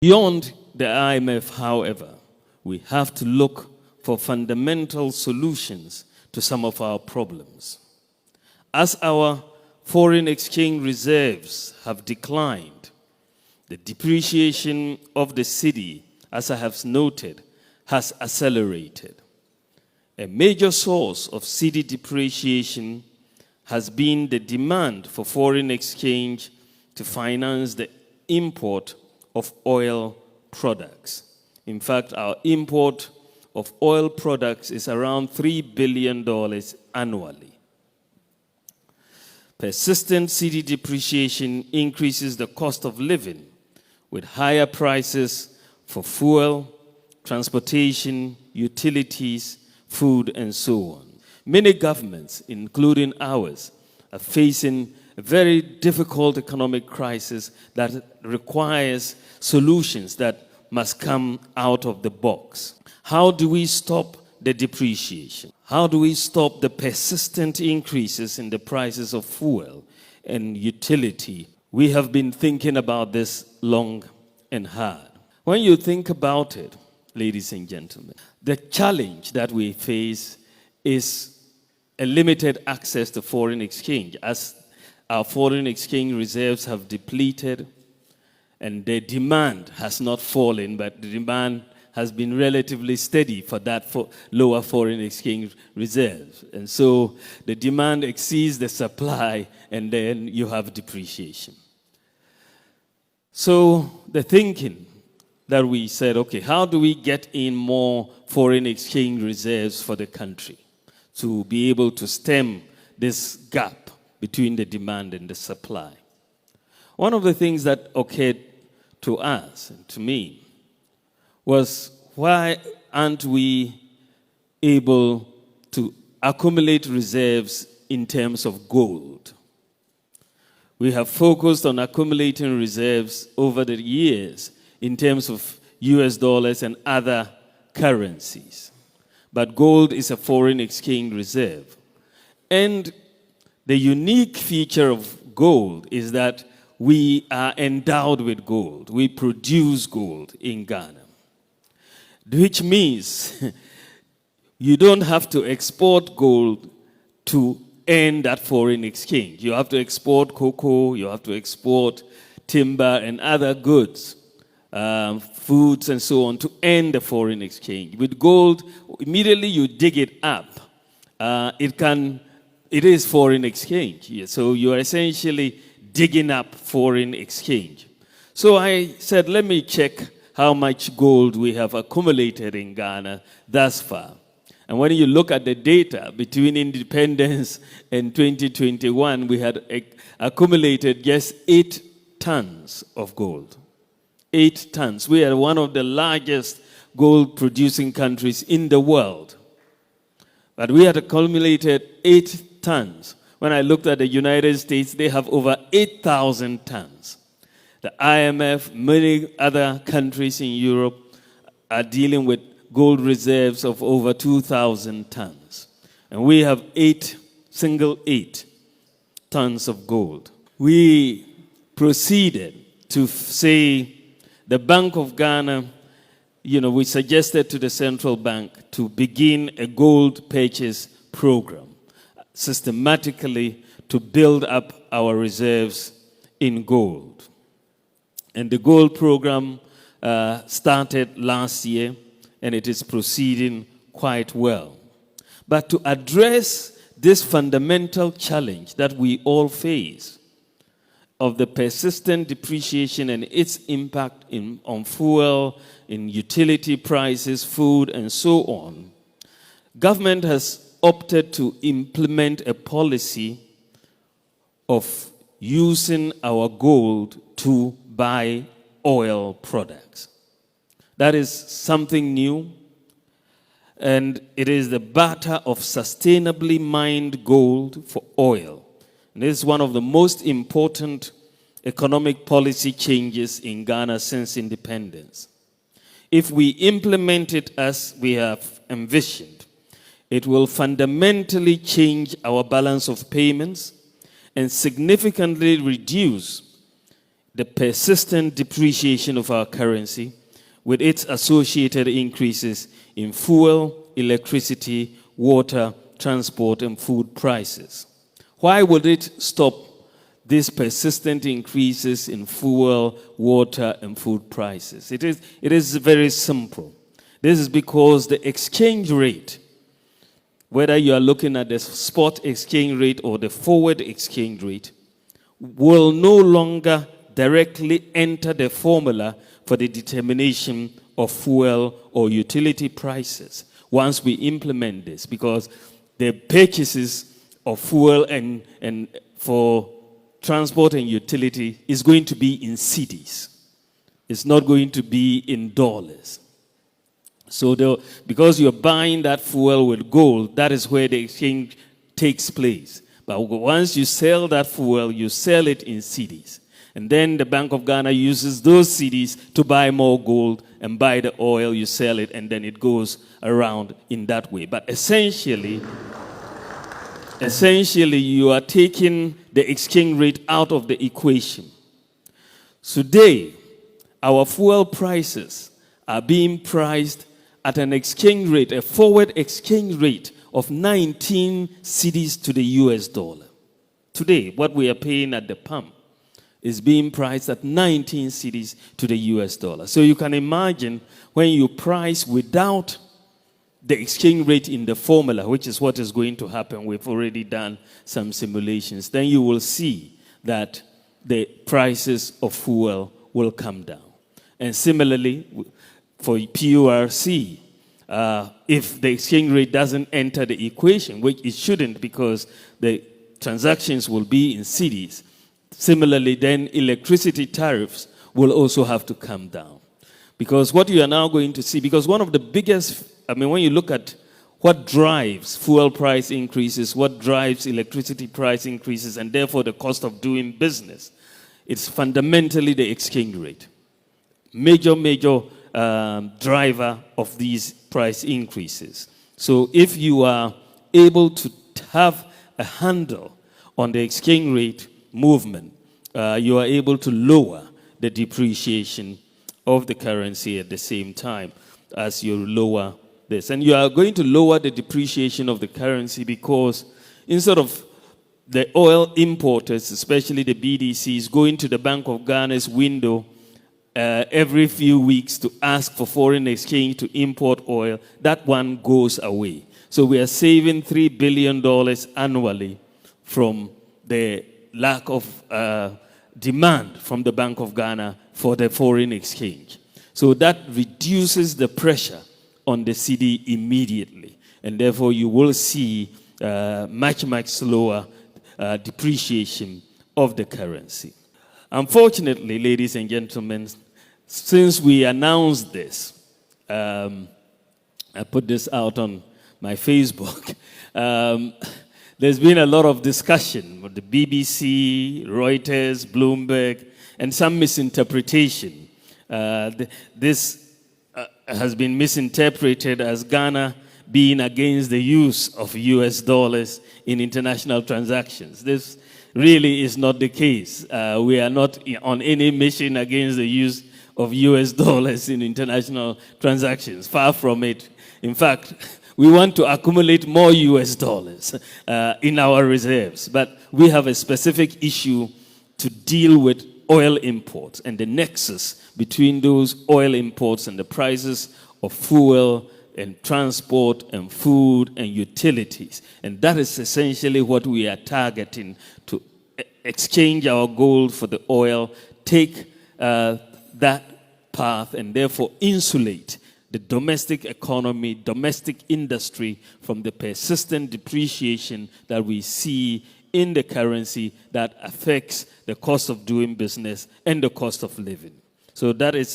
Beyond the IMF, however, we have to look for fundamental solutions to some of our problems. As our foreign exchange reserves have declined, the depreciation of the cedi, as I have noted, has accelerated. A major source of cedi depreciation has been the demand for foreign exchange to finance the import of oil products. In fact, our import of oil products is around $3 billion annually. Persistent cedi depreciation increases the cost of living, with higher prices for fuel, transportation, utilities, food, and so on. Many governments, including ours, are facing a very difficult economic crisis that requires solutions that must come out of the box. How do we stop the depreciation? How do we stop the persistent increases in the prices of fuel and utility? We have been thinking about this long and hard. When you think about it, ladies and gentlemen, the challenge that we face is a limited access to foreign exchange, as our foreign exchange reserves have depleted and the demand has not fallen, but the demand has been relatively steady for that lower foreign exchange reserves. And so the demand exceeds the supply, and then you have depreciation. So the thinking that we said, okay, how do we get in more foreign exchange reserves for the country to be able to stem this gap between the demand and the supply? One of the things that occurred to us and to me was, why aren't we able to accumulate reserves in terms of gold? We have focused on accumulating reserves over the years in terms of US dollars and other currencies. But gold is a foreign exchange reserve. And the unique feature of gold is that we are endowed with gold. We produce gold in Ghana, which means you don't have to export gold to earn that foreign exchange. You have to export cocoa, you have to export timber and other goods, foods and so on, to earn the foreign exchange. With gold, immediately you dig it up, it is foreign exchange. So you are essentially digging up foreign exchange. So I said, let me check how much gold we have accumulated in Ghana thus far. And when you look at the data between independence and 2021, we had accumulated just 8 tons of gold. 8 tons. We are one of the largest gold producing countries in the world. But we had accumulated 8 tons. When I looked at the United States, they have over 8,000 tons. The IMF, many other countries in Europe are dealing with gold reserves of over 2,000 tons. And we have 8 tons of gold. We proceeded to say, the Bank of Ghana, we suggested to the central bank to begin a gold purchase program, systematically to build up our reserves in gold. And the gold program started last year, and it is proceeding quite well. But to address this fundamental challenge that we all face of the persistent depreciation and its impact on fuel, in utility prices, food, and so on, government has opted to implement a policy of using our gold to buy oil products. That is something new, and it is the barter of sustainably mined gold for oil. And this is one of the most important economic policy changes in Ghana since independence. If we implement it as we have envisioned, it will fundamentally change our balance of payments and significantly reduce the persistent depreciation of our currency with its associated increases in fuel, electricity, water, transport, and food prices. Why would it stop these persistent increases in fuel, water, and food prices? It is very simple. This is because the exchange rate, whether you are looking at the spot exchange rate or the forward exchange rate, will no longer directly enter the formula for the determination of fuel or utility prices once we implement this, because the purchases of fuel and for transport and utility is going to be in cedis. It's not going to be in dollars. So because you're buying that fuel with gold, that is where the exchange takes place. But once you sell that fuel, you sell it in cedis. And then the Bank of Ghana uses those cedis to buy more gold and buy the oil, you sell it, and then it goes around in that way. But essentially, you are taking the exchange rate out of the equation. Today, our fuel prices are being priced at an exchange rate, a forward exchange rate of 19 cedis to the US dollar. Today, what we are paying at the pump is being priced at 19 cedis to the US dollar. So you can imagine when you price without the exchange rate in the formula, which is what is going to happen. We've already done some simulations. Then you will see that the prices of fuel will come down. And similarly, for PURC, if the exchange rate doesn't enter the equation, which it shouldn't because the transactions will be in cedis, similarly, then electricity tariffs will also have to come down. Because what you are now going to see, because one of the biggest, when you look at what drives fuel price increases, what drives electricity price increases, and therefore the cost of doing business, it's fundamentally the exchange rate. Major driver of these price increases. So if you are able to have a handle on the exchange rate movement, you are able to lower the depreciation of the currency at the same time as you lower this. And you are going to lower the depreciation of the currency because instead of the oil importers, especially the BDCs, going to the Bank of Ghana's window every few weeks to ask for foreign exchange to import oil, that one goes away. So we are saving $3 billion annually from the lack of demand from the Bank of Ghana for the foreign exchange. So that reduces the pressure on the cedi immediately. And therefore you will see much slower depreciation of the currency. Unfortunately, ladies and gentlemen, since we announced this, I put this out on my Facebook, there's been a lot of discussion with the BBC, Reuters, Bloomberg, and some misinterpretation. This has been misinterpreted as Ghana being against the use of US dollars in international transactions. This really is not the case. We are not on any mission against the use of US dollars in international transactions. Far from it. In fact, we want to accumulate more US dollars in our reserves. But we have a specific issue to deal with oil imports and the nexus between those oil imports and the prices of fuel and transport and food and utilities. And that is essentially what we are targeting, to exchange our gold for the oil, take that path, and therefore insulate the domestic economy, domestic industry from the persistent depreciation that we see in the currency that affects the cost of doing business and the cost of living. So that is